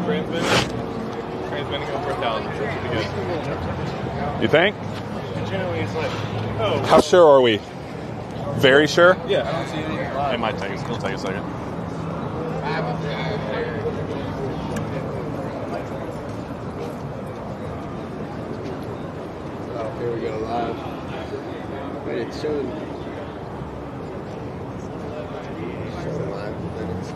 Transmitting over 1,000, so it should be good. You think? Generally, it's like, oh. How sure are we? Very sure? Yeah, I don't see anything live. It might take us. It'll take a second. Oh, here we go, live. But it showed live minutes.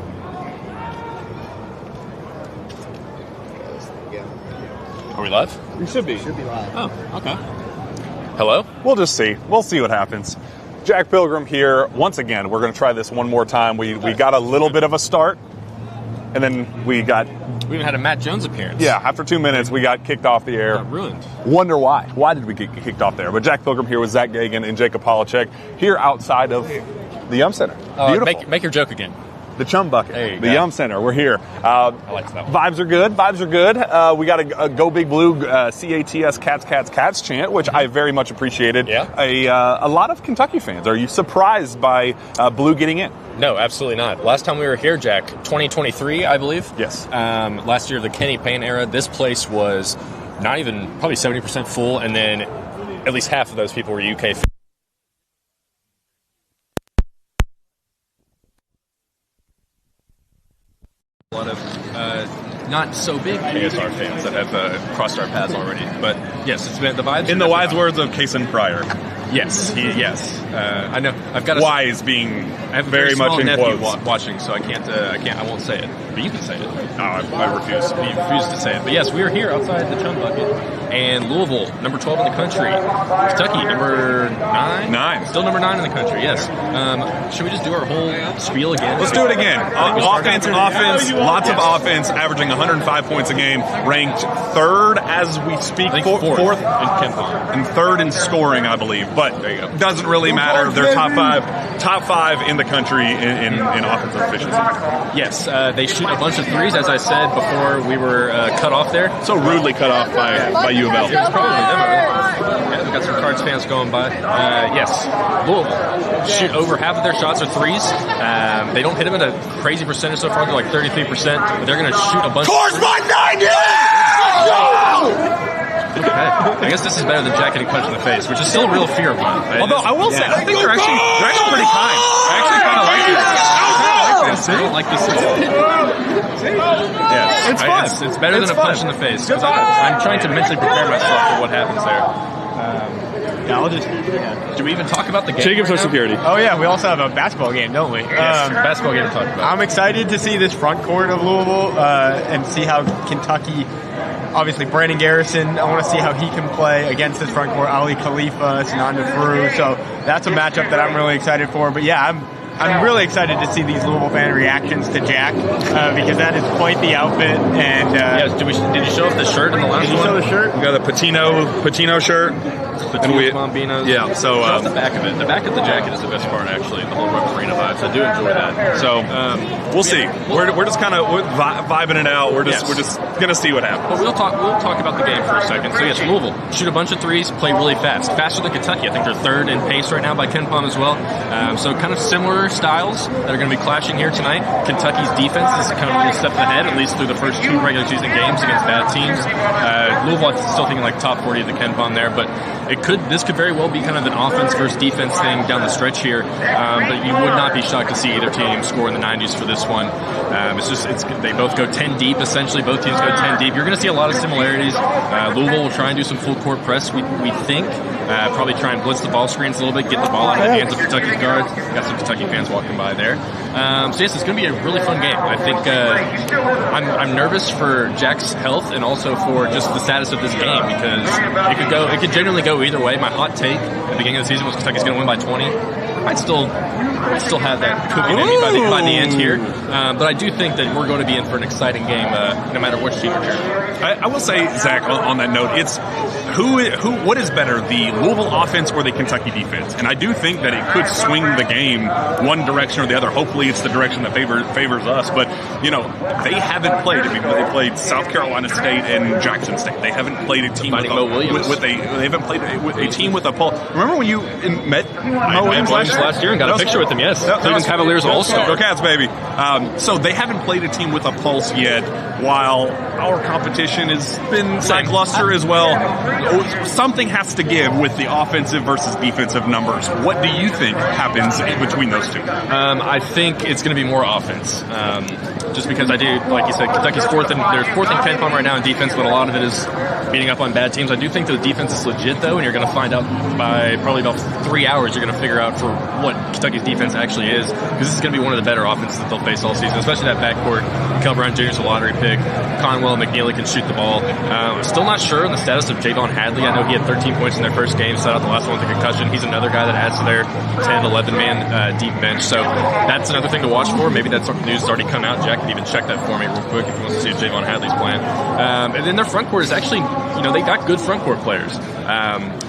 Are we live? We should be. Should be live. Oh, okay. Hello? We'll just see. We'll see what happens. Jack Pilgrim here. Once again, we're going to try this one more time. We got a little bit of a start, and then we even had a Matt Jones appearance. Yeah, after 2 minutes, we got kicked off the air. Got ruined. Wonder why. Why did we get kicked off there? But Jack Pilgrim here with Zack Geoghegan and Jacob Polachek here outside of the Yum Center. Beautiful. Make your joke again. The Chum Bucket, the Yum Center. We're here. I like that one. Vibes are good. We got a Go Big Blue CATS Cats chant, which I very much appreciated. Yeah. A lot of Kentucky fans. Are you surprised by Blue getting in? No, absolutely not. Last time we were here, Jack, 2023, I believe. Yes. Last year, the Kenny Payne era, this place was not even probably 70% full, and then at least half of those people were UK fans. A lot of not so big ASR fans that have crossed our paths already. But yes, it's been the vibes. In the wise words of Kason Pryor. Yes, yes. I know. I've got wise being I have a very much in nephew quotes. watching, so I can't. I won't say it. But you can say it. No, I refuse. He refused to say it. But yes, we are here outside the Chum Bucket, and Louisville, number 12 in the country. Kentucky, number 9. Still number 9 in the country. Yes. Should we just do our whole spiel again? Let's do it again. Offense, lots of offense, averaging 105 points a game, ranked 3rd as we speak, I think 4th in KenPom. and 3rd in scoring, I believe. But there you go. Doesn't really matter. They're top five in the country in offensive efficiency. Yes, they shoot a bunch of threes, as I said before we were cut off there. So rudely cut off by U of L. It was probably them. Yeah, we got some Cards fans going by. Yes, Louisville shoot over half of their shots are threes. They don't hit them at a crazy percentage so far. They're like 33%, but they're going to shoot a bunch. Course 190! Okay. I guess this is better than Jack getting punched in the face, which is still a real fear of mine. Although I will say, I think they're actually pretty kind. I actually kind of like this. I don't like this system. Yes, It's fun. It's better than a punch in the face. I'm trying to mentally prepare myself for what happens there. Do we even talk about the game? Jacob's right our now? security. Oh yeah, we also have a basketball game, don't we? Yes, basketball game to talk about. I'm excited to see this front court of Louisville and see how Kentucky, obviously Brandon Garrison, I want to see how he can play against this front court. Ali Khalifa, Sinan Nafru, so that's a matchup that I'm really excited for. But yeah, I'm really excited to see these Louisville fan reactions to Jack because that is quite the outfit. And yes, did you show us the shirt in the last one? Did you show the shirt? We got a Patino shirt. Patino Bambinos. Yeah, so show us the back of it. The back of the jacket is the best part, actually. The whole Rupp Arena vibes. I do enjoy that. So we'll see. We're just kind of vibing it out. We're just gonna see what happens. But we'll talk about the game for a second. So yes, Louisville shoot a bunch of threes, play really fast, faster than Kentucky. I think they're 3rd in pace right now by KenPom as well. So kind of similar styles that are going to be clashing here tonight. Kentucky's defense is kind of a little step ahead, at least through the first 2 regular season games against bad teams. Louisville, I'm still thinking like top 40 of the KenPom there, but this could very well be kind of an offense versus defense thing down the stretch here. But you would not be shocked to see either team score in the 90s for this one. They both go 10 deep essentially. Both teams go 10 deep. You're going to see a lot of similarities. Louisville will try and do some full court press. We think probably try and blitz the ball screens a little bit, get the ball out of the hands of Kentucky's guards. Got some Kentucky fans walking by there. So yes, it's going to be a really fun game. I think I'm nervous for Jack's health and also for just the status of this game because it could genuinely go either way. My hot take at the beginning of the season was Kentucky's going to win by 20. I'd still have that cooking in me by the end here. But I do think that we're going to be in for an exciting game no matter which team we're cheering. I will say, Zach, on that note, it's what is better, the Louisville offense or the Kentucky defense? And I do think that it could swing the game one direction or the other. Hopefully it's the direction that favors us. But, they haven't played. They played South Carolina State and Jackson State. They haven't played a team they haven't played with a team with a pulse. Remember when you met Mo Williams last year and got a picture with him, yes. That Cleveland was- Cavaliers also. Go Cats, baby. So they haven't played a team with a pulse yet, while our competition has been lackluster as well. Something has to give with the offensive versus defensive numbers. What do you think happens between those two? I think it's going to be more offense. Just because I do, like you said, Kentucky's fourth in Ken Palm right now in defense, but a lot of it is beating up on bad teams. I do think the defense is legit, though, and you're going to find out by probably about 3 hours, you're going to figure out for what Kentucky's defense actually is, because this is going to be one of the better offenses that they'll face all season, especially that backcourt. Kel Brown Jr. is a lottery pick. Conwell and McNeely can shoot the ball. Still not sure on the status of Javon Hadley. I know he had 13 points in their first game, set out the last one with a concussion. He's another guy that adds to their 10, 11-man deep bench. So that's another thing to watch for. Maybe that news has already come out. Jack can even check that for me real quick if he wants to see if Javon Hadley's playing. And then their front court is actually, they got good front court players.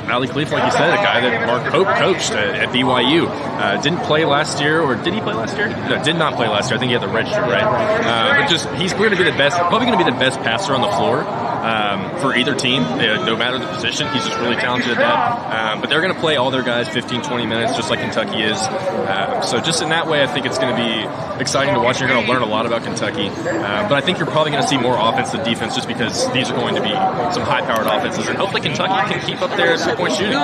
Ali Khalifa, like you said, a guy that Mark Pope coached at BYU. Didn't play last year, or did he play last year? No, did not play last year. I think he had the red shirt, right? But just, he's going to be probably going to be the best passer on the floor for either team, no matter the position. He's just really talented at that. But they're going to play all their guys 15, 20 minutes, just like Kentucky is. So just in that way, I think it's going to be exciting to watch. You're going to learn a lot about Kentucky. But I think you're probably going to see more offense than defense, just because these are going to be some high-powered offenses. And hopefully Kentucky can keep up their three-point shooting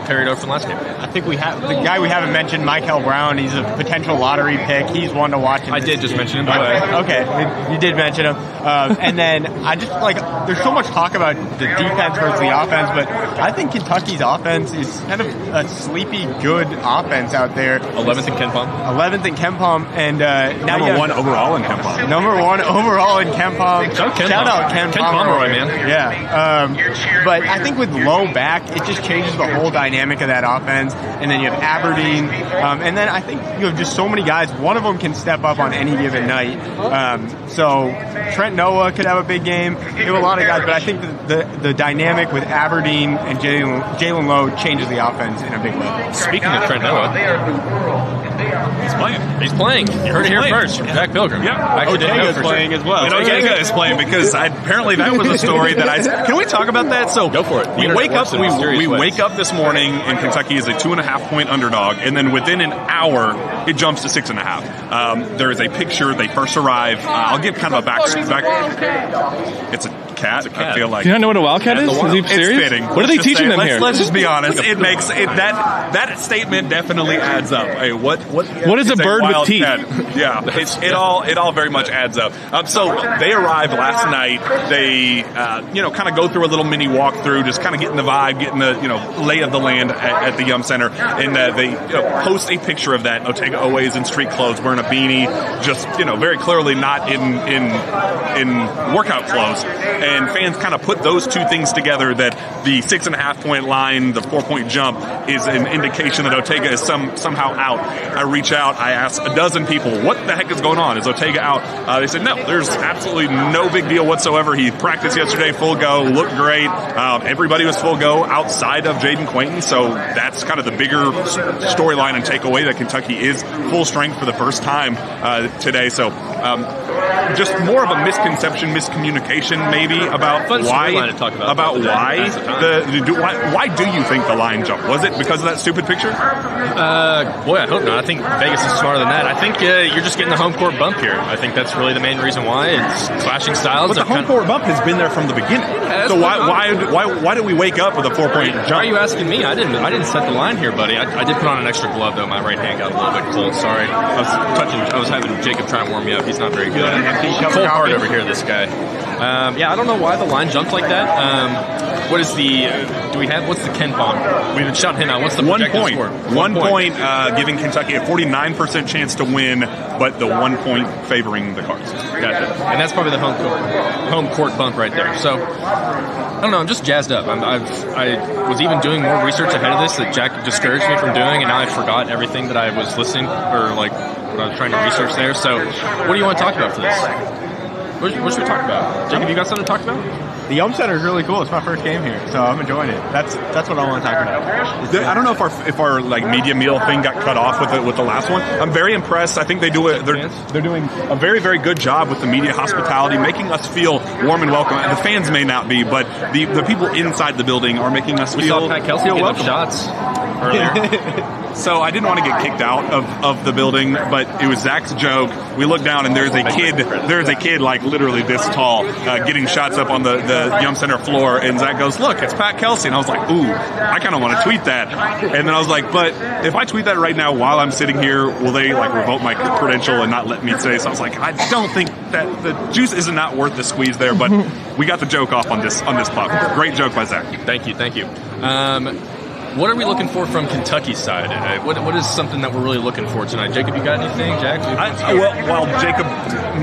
carried over from last game. I think we have the guy we haven't mentioned, Michael Brown. He's a potential lottery pick. He's one to watch. I did just mention him, by the way. Okay, you did mention him. And then I just there's so much talk about the defense versus the offense, but I think Kentucky's offense is kind of a sleepy, good offense out there. 11th in Ken Palm. 11th in Ken Palm, and now Number one overall in Ken Palm. Number one overall in Ken Palm. Shout out Ken Pomeroy, man. Yeah. But I think with low back, it just changes the whole dynamic of that offense. And then you have Aberdeen. And then I think you have just so many guys. One of them can step up on any given night. So Trent Noah could have a big game. You have a lot of guys, but I think the dynamic with Aberdeen and Jalen Lowe changes the offense in a big way. Speaking of Trent Noah, He's playing. he's playing. You heard it here first from Jack Pilgrim. Yeah, Otega's playing as well. And Geoghegan is playing because apparently that was a story that can we talk about that? So Go for it. We wake up this morning and Kentucky is a 2.5 point underdog, and then within an hour it jumps to 6.5. There is a picture. They first arrive. I'll give kind of a back. It's a cat. I feel like. Do you not know what a wildcat is? Is he It's serious? fitting. What are they teaching them here? Let's just be honest. It makes it that statement definitely adds up. Hey, what is a bird with teeth? Yeah, it all very much adds up. So they arrived last night. They kind of go through a little mini walkthrough, just kind of getting the vibe, getting the lay of the land at the Yum Center, and they post a picture of that. Otega Oweh's in street clothes, wearing a beanie, just very clearly not in workout clothes. And fans kind of put those two things together, that the 6.5 point line, the 4 point jump, is an indication that Otega is somehow out. I reach out, I ask a dozen people, what the heck is going on? Is Otega out? They said, no, there's absolutely no big deal whatsoever. He practiced yesterday, full go, looked great. Everybody was full go outside of Jaden Quainton, so that's kind of the bigger storyline and takeaway, that Kentucky is full strength for the first time today. So just more of a miscommunication maybe about why do you think the line jumped? Was it because of that stupid picture? Boy, I hope not. I think Vegas is smarter than that. I think you're just getting the home court bump here. I think that's really the main reason why. It's clashing styles. But the home court bump has been there from the beginning. So why did we wake up with a 4 point jump? Why are you asking me? I didn't set the line here, buddy. I did put on an extra glove though. My right hand got a little bit cold. Sorry. I was having Jacob try and warm me up. He's not very good. Cold hard over here, this guy. I don't know why the line jumped like that. What's the Ken Palm? We've been shouting him out. What's the projected score? 1 point, giving Kentucky a 49% chance to win, but the 1 point favoring the Cards. Gotcha. And that's probably the home court bump right there. So, I don't know. I'm just jazzed up. I was even doing more research ahead of this that Jack discouraged me from doing, and now I forgot everything that I was listening or what I was trying to research there. So, what do you want to talk about for this? What should we talk about? Jacob, you got something to talk about? The Yum Center is really cool. It's my first game here, so I'm enjoying it. That's what I want to talk about. I don't know if our media meal thing got cut off with the last one. I'm very impressed. I think they're doing a very, very good job with the media hospitality, making us feel warm and welcome. The fans may not be, but the people inside the building are making us feel Pat Kelsey welcome. shots earlier. So I didn't want to get kicked out of the building, but it was Zach's joke. We look down and there's a kid like literally this tall getting shots up on the Yum Center floor, and Zach goes, "Look, it's Pat Kelsey," and I was like, "Ooh, I kind of want to tweet that." And then I was like, "But if I tweet that right now while I'm sitting here, will they like revoke my credential and not let me say?" So I was like, "I don't think that the juice is not worth the squeeze there," but we got the joke off on this platform. Great joke by Zach. Thank you. What are we looking for from Kentucky's side? What is something that we're really looking for tonight? Jacob, you got anything? Jack? While Jacob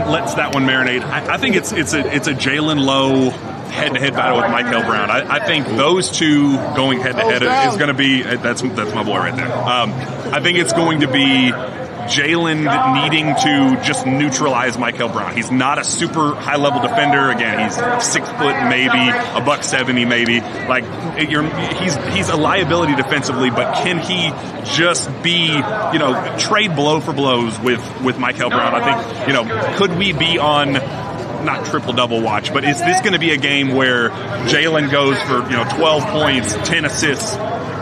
lets that one marinate, I think it's a Jalen Lowe head-to-head battle with Michael Brown. I think those two going head-to-head is going to be that's my boy right there. I think it's going to be Jalen needing to just neutralize Michael Brown. He's not a super high-level defender. Again, he's 6 foot maybe, $170 maybe. Like he's a liability defensively, but can he just be, trade blow for blows with Michael Brown? I think, could we be on not triple-double watch, but is this going to be a game where Jalen goes for 12 points, 10 assists,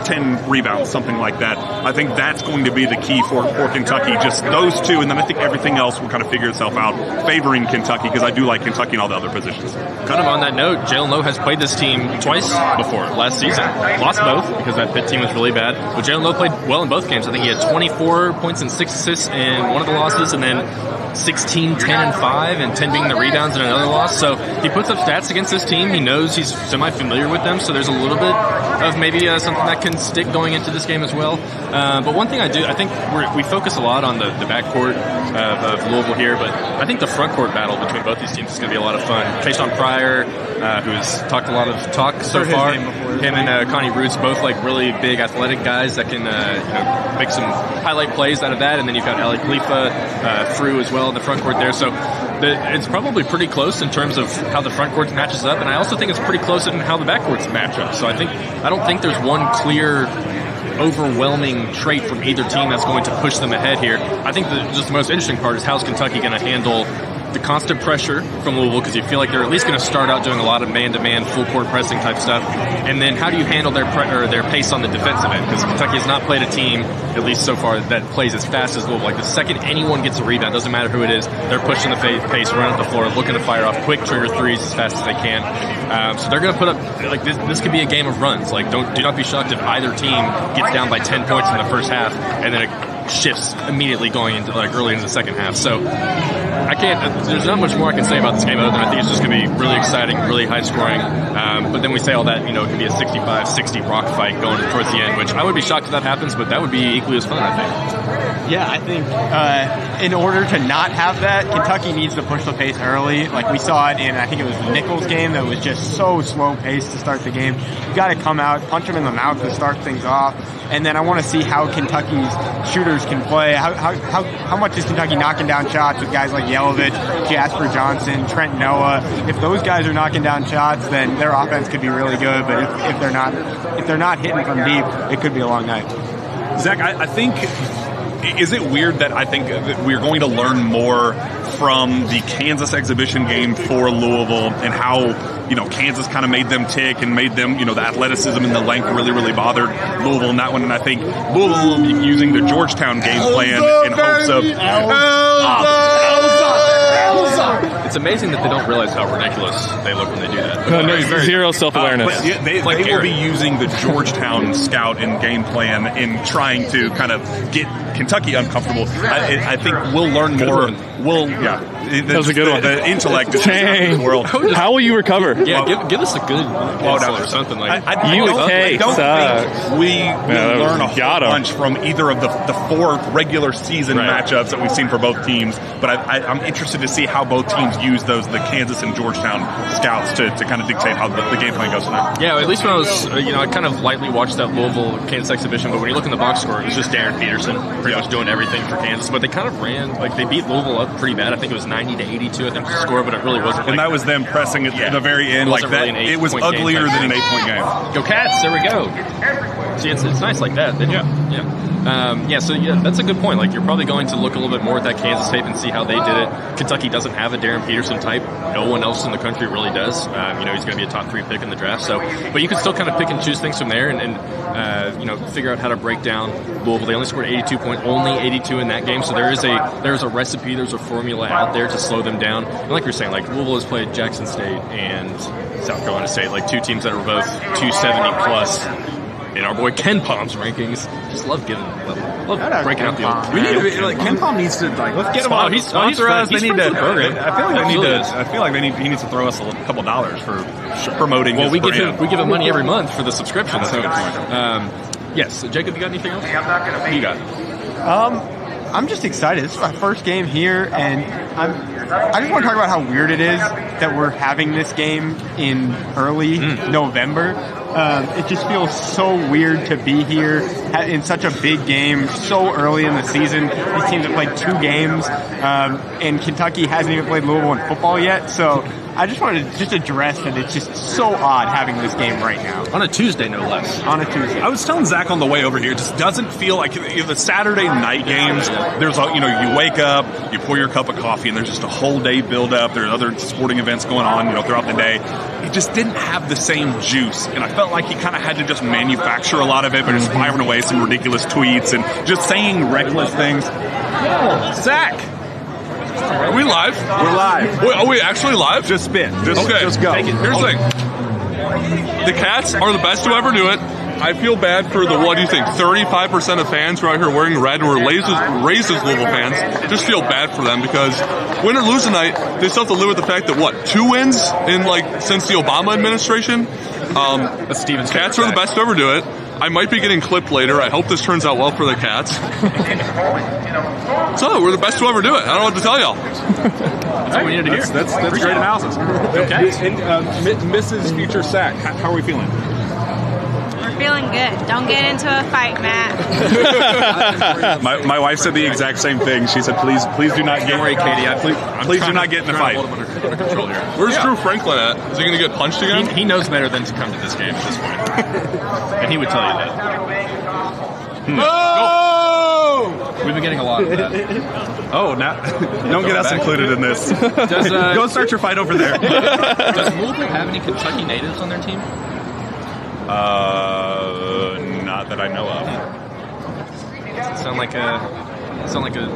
10 rebounds, something like that? I think that's going to be the key for Kentucky, just those two, and then I think everything else will kind of figure itself out, favoring Kentucky, because I do like Kentucky in all the other positions. Kind of on that note, Jalen Lowe has played this team twice before last season. Lost both because that Pitt team was really bad. But Jalen Lowe played well in both games. I think he had 24 points and 6 assists in one of the losses, and then 16, 10, and 5, and 10 being the rebounds in another loss. So he puts up stats against this team. He knows he's semi-familiar with them, so there's a little bit of maybe something that can stick going into this game as well. But one thing I think we focus a lot on the backcourt of Louisville here, but I think the frontcourt battle between both these teams is going to be a lot of fun. Kayshawn Pryor, who's talked a lot of talk so far, him and Connie Roots, both like really big athletic guys that can make some highlight plays out of that. And then you've got Ali Khalifa, Frew as well in the front court there. So it's probably pretty close in terms of how the front court matches up, and I also think it's pretty close in how the backcourts match up. So I don't think there's one clear overwhelming trait from either team that's going to push them ahead here. I think just the most interesting part is how's Kentucky going to handle the constant pressure from Louisville, because you feel like they're at least going to start out doing a lot of man-to-man, full-court pressing type stuff. And then how do you handle their pace on the defensive end? Because Kentucky has not played a team, at least so far, that plays as fast as Louisville. Like the second anyone gets a rebound, doesn't matter who it is, they're pushing the pace, running up the floor, looking to fire off quick trigger threes as fast as they can. So they're going to put up, like this could be a game of runs. Like do not be shocked if either team gets down by 10 points in the first half and then it shifts immediately going into early into the second half. So there's not much more I can say about this game other than I think it's just going to be really exciting, really high scoring. But then we say all that, it could be a 65-60 rock fight going towards the end, which I would be shocked if that happens, but that would be equally as fun, I think. Yeah, I think in order to not have that, Kentucky needs to push the pace early. Like we saw it in, I think it was the Nichols game that was just so slow paced to start the game. You got to come out, punch them in the mouth to start things off. And then I want to see how Kentucky's shooters can play. How much is Kentucky knocking down shots with guys like Yelovich, Jasper Johnson, Trent Noah? If those guys are knocking down shots, then their offense could be really good. But if they're not hitting from deep, it could be a long night. Zach, I think, is it weird that I think that we're going to learn more from the Kansas exhibition game for Louisville and how, Kansas kind of made them tick and made them, the athleticism and the length really, really bothered Louisville in that one. And I think Louisville will be using the Georgetown game plan in hopes of... It's amazing that they don't realize how ridiculous they look when they do that. No, zero self-awareness. They will be using the Georgetown scout and game plan in trying to kind of get Kentucky uncomfortable. I think we'll learn more. That was a good one. The intellect is in the world. How will you recover? Yeah, give us a good or something like that. I don't think we will learn a whole bunch from either of the 4 regular season matchups that we've seen for both teams. But I'm interested to see how both teams use the Kansas and Georgetown scouts to kind of dictate how the game plan goes tonight. Yeah, at least when I was, I kind of lightly watched that Louisville-Kansas exhibition, but when you look in the box score, it was just Darren Peterson pretty much doing everything for Kansas. But they kind of ran, they beat Louisville up pretty bad. I think it was 90-82, I think, the score, but it really wasn't. And that was them pressing at the very end. It was uglier than an 8-point game. Go Cats, there we go. See, it's nice like that. So that's a good point. Like, you're probably going to look a little bit more at that Kansas tape and see how they did it. Kentucky doesn't have a Darren Peterson type. No one else in the country really does. He's going to be a top 3 pick in the draft. So, but you can still kind of pick and choose things from there and figure out how to break down Louisville. They only scored 82 points, only 82 in that game. So there is a recipe, there's a formula out there to slow them down. And like you're saying, like Louisville has played Jackson State and South Carolina State, like 2 teams that are both 270 plus. In our boy Ken Palm's rankings, just love breaking out the old. We need to, Ken Palm needs to let's get him on. He's sponsor us. They need to. I feel like he needs to throw us a couple dollars for promoting. Well, his we brand. give him money every month for the subscription. That's a good point. Yes, Jacob, you got anything else? You got it. I'm just excited. This is my first game here, and I just want to talk about how weird it is that we're having this game in early November. It just feels so weird to be here in such a big game so early in the season. These teams have played 2 games, and Kentucky hasn't even played Louisville in football yet. So I just wanted to just address that it's just so odd having this game right now. On a Tuesday, no less. On a Tuesday. I was telling Zack on the way over here, it just doesn't feel like the Saturday night games. There's you wake up, you pour your cup of coffee, and there's just a whole day build up. There's other sporting events going on, throughout the day. It just didn't have the same juice, and I felt like he kind of had to just manufacture a lot of it, but just firing away some ridiculous tweets and just saying reckless things. Zack. Are we live? We're live. Wait, are we actually live? Just spin. Just go. Here's the thing. The Cats are the best to ever do it. I feel bad for the, what do you think, 35% of fans who are out here wearing red and were raised as Louisville fans. Just feel bad for them because win or lose tonight, they still have to live with the fact that, 2 wins in, since the Obama administration? Steven's Cats are the best to ever do it. I might be getting clipped later. I hope this turns out well for the Cats. So, we're the best to ever do it. I don't know what to tell y'all. That's what we needed to hear. That's great analysis. Mrs. Future Sack, how are we feeling? Feeling good. Don't get into a fight, Matt. my wife said the exact same thing. She said, "Please do not get." Don't worry, Katie. Please do not get in a fight. Under control here. Where's Drew Franklin at? Is he going to get punched again? He knows better than to come to this game at this point, and he would tell you that. Oh! We've been getting a lot of that. Oh, now don't get us included in this. Go start your fight over there. Does Louisville have any Kentucky natives on their team? Not that I know of. Sound like a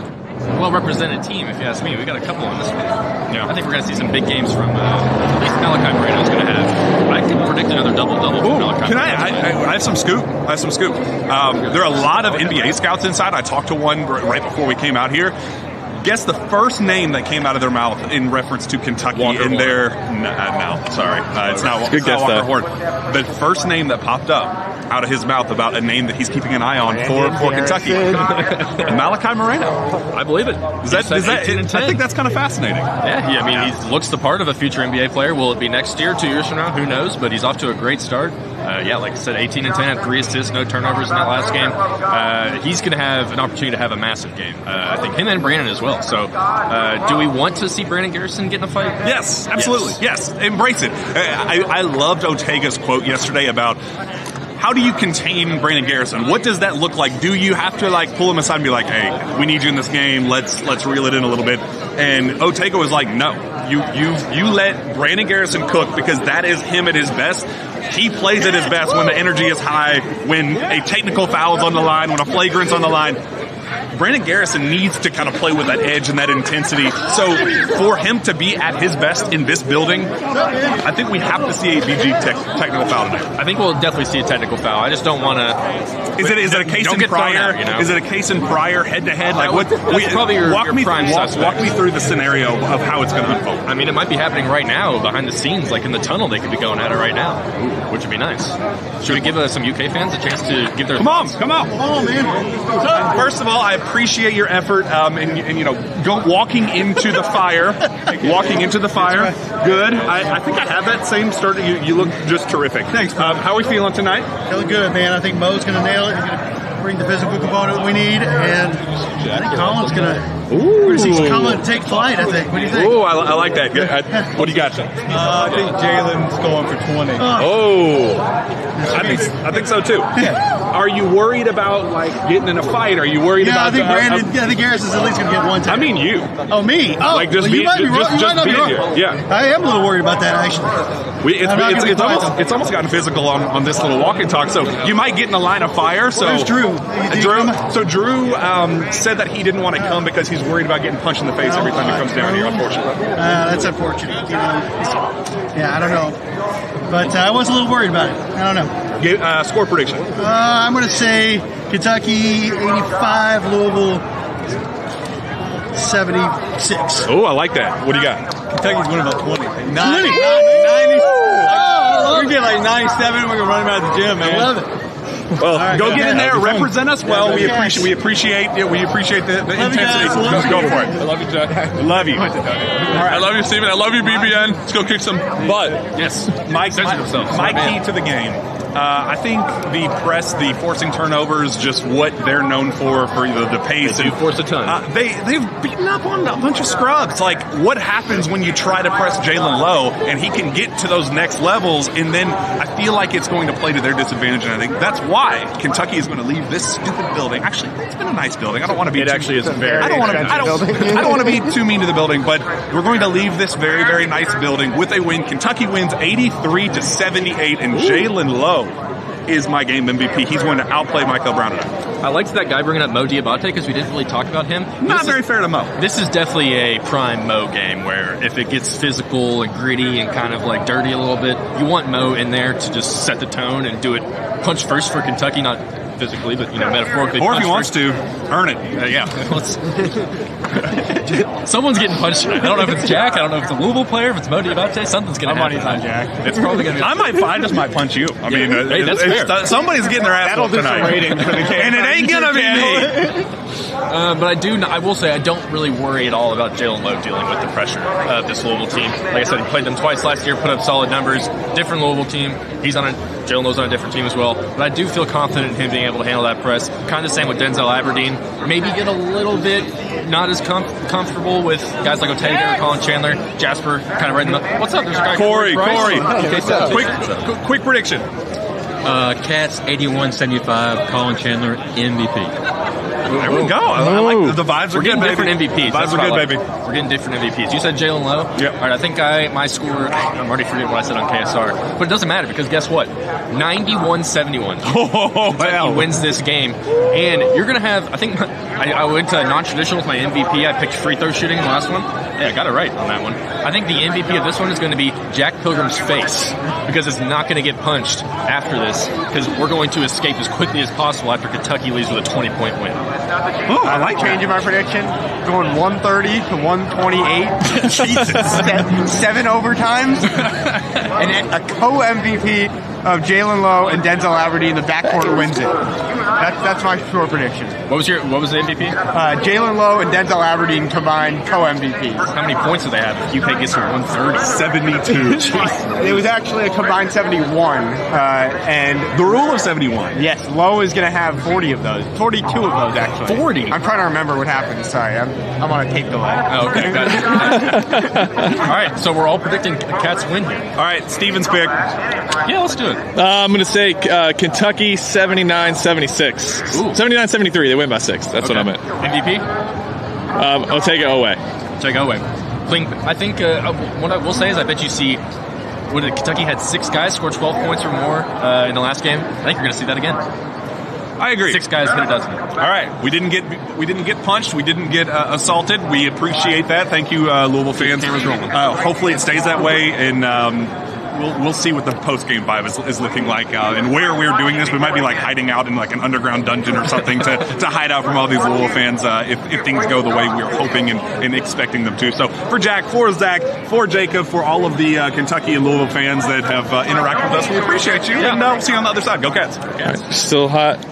well-represented team, if you ask me. We got a couple on this one. Yeah. I think we're going to see some big games from at least Malachi Moreno's going to have. I can predict another double-double from Malachi. Can I have some scoop? There are a lot of NBA scouts inside. I talked to one right before we came out here. Guess the first name that came out of their mouth in reference to Kentucky Walker in Horn. their... No, sorry. It's not Walker Horn. The first name that popped up out of his mouth about a name that he's keeping an eye on for Kentucky. Malachi Moreno. I believe it. Is that, I think that's kind of fascinating. Yeah, he looks the part of a future NBA player. Will it be next year, 2 years from now? Who knows? But he's off to a great start. Like I said, 18 and 10, had 3 assists, no turnovers in that last game. He's going to have an opportunity to have a massive game. I think him and Brandon as well. So, do we want to see Brandon Garrison get in a fight? Yes, absolutely. Yes, embrace it. I loved Ortega's quote yesterday about how do you contain Brandon Garrison? What does that look like? Do you have to pull him aside and be like, hey, we need you in this game. Let's reel it in a little bit. And Ortega was like, no, you let Brandon Garrison cook because that is him at his best. He plays at his best when the energy is high, when a technical foul is on the line, when a flagrant's on the line. Brandon Garrison needs to kind of play with that edge and that intensity. So for him to be at his best in this building, I think we have to see a BG technical foul tonight. I think we'll definitely see a technical foul. I just don't want to. Is it a case in Pryor? Is it a case in Pryor head to head? Probably your prime suspect. Walk me through the scenario of how it's going to unfold. I mean, it might be happening right now behind the scenes, like in the tunnel. They could be going at it right now, which would be nice. Should we give some UK fans a chance to give their thoughts? Come on, man. First of all, I appreciate your effort and walking into the fire. Good. I think I have that same start. You look just terrific. Thanks. How are we feeling tonight? Feeling good, man. I think Mo's going to nail it. He's going to bring the physical component we need, and I think Colin's going to We're going to see Colin take flight, I think. What do you think? Ooh, I like that. What do you got? I think Jalen's going for 20. Oh, I think so too. Are you worried about like getting in a fight? Are you worried about? I think Garrison's at least going to get one time. I mean you. Oh, me? Oh, like just well, you might be wrong. just being here. Yeah, I am a little worried about that actually. It's almost gotten physical on this little walk and talk. So you might get in a line of fire. So there's Drew. Drew said that he didn't want to come because he's worried about getting punched in the face every time he comes down here. Unfortunately, that's unfortunate. I don't know, but I was a little worried about it. I don't know. Score prediction. I'm going to say Kentucky 85, Louisville 76. Oh, I like that. What do you got? Kentucky's winning about 20. 90. Oh, we're going to get like 97. We're going to run him out of the gym, man. I love it. Well, go get in there, represent us well. We appreciate the intensity. Go for it. I love you, Jack. I love you. All right. I love you, Steven. I love you, BBN. Let's go kick some butt. Yes. My key to the game. I think the press, the forcing turnovers, just what they're known for the pace. They do force a ton. They've beaten up on a bunch of scrubs. Like, what happens when you try to press Jalen low and he can get to those next levels? And then I feel like it's going to play to their disadvantage. And I think that's why Kentucky is going to leave this stupid building. Actually, it's been a nice building. I don't want to be. It actually is very. I don't want to be too mean to the building, but we're going to leave this very, very nice building with a win. Kentucky wins 83-78, and Jalen Lowe is my game MVP. He's going to outplay Michael Brown tonight. I liked that guy bringing up Mo Diabate because we didn't really talk about him. Not very fair to Mo. This is definitely a prime Mo game where if it gets physical and gritty and kind of like dirty a little bit, you want Mo in there to just set the tone and do it punch first for Kentucky, not physically, but metaphorically. Or if he wants to, earn it. Someone's getting punched tonight. I don't know if it's Jack. I don't know if it's a Louisville player. If it's Mo Diabate, something's going to happen. My money's on Jack. It's probably going to be. I just might punch you. I mean, hey, that's fair. Somebody's getting their ass whooped tonight. And it ain't going to be me. But I will say I don't really worry at all about Jalen Lowe dealing with the pressure of this Louisville team. Like I said, he played them twice last year, put up solid numbers. Different Louisville team. Jalen Lowe's on a different team as well. But I do feel confident in him being able to handle that press. Kind of the same with Denzel Aberdeen. Maybe get a little bit not as comfortable with guys like Geoghegan or Colin Chandler. Jasper kind of right in the... What's up? There's a guy... Corey. Quick prediction. Cats 81-75. Colin Chandler MVP. There we go. I like the vibes. We're getting different MVPs. Vibes are good, baby. We're getting different MVPs. You said Jalen Lowe? Yep. All right, I think my score, I'm already forgetting what I said on KSR. But it doesn't matter because guess what? 91-71. Kentucky wins this game. And you're going to have, I think, I went to non-traditional with my MVP. I picked free throw shooting in the last one. Hey, I got it right on that one. I think the MVP of this one is going to be Jack Pilgrim's face because it's not going to get punched after this because we're going to escape as quickly as possible after Kentucky leaves with a 20-point win. I like changing my prediction, going 130 to 128. Jesus, 7 overtimes, and a co-MVP of Jalen Lowe and Denzel Aberdeen. The backcourt wins it. That's my score prediction. What was the MVP? Jalen Lowe and Denzel Aberdeen combined co-MVPs. How many points do they have? If UK gets to 130, 72. It was actually a combined 71, and the rule of 71. Yes, Lowe is going to have 40 of those. 42 of those actually. 40. I'm trying to remember what happened. Sorry, I'm on a tape delay. Oh, okay, got it. All right, so we're all predicting Cats win here. All right, Steven's pick. Yeah, let's do it. I'm going to say Kentucky 79-76. 79-73. They win by 6. That's what I meant. MVP? I'll take it away. Take it away. I think what I will say is I bet you see Kentucky had 6 guys score 12 points or more in the last game. I think you're going to see that again. I agree. 6 guys hit a dozen. All right, we didn't get punched. We didn't get assaulted. We appreciate that. Thank you, Louisville fans. Cameras rolling. Hopefully, it stays that way, and we'll see what the post game vibe is looking like, and where we're doing this. We might be like hiding out in like an underground dungeon or something to hide out from all these Louisville fans if things go the way we're hoping and expecting them to. So for Jack, for Zach, for Jacob, for all of the Kentucky and Louisville fans that have interacted with us, we appreciate you. Yeah. And we'll see you on the other side. Go Cats. Still hot.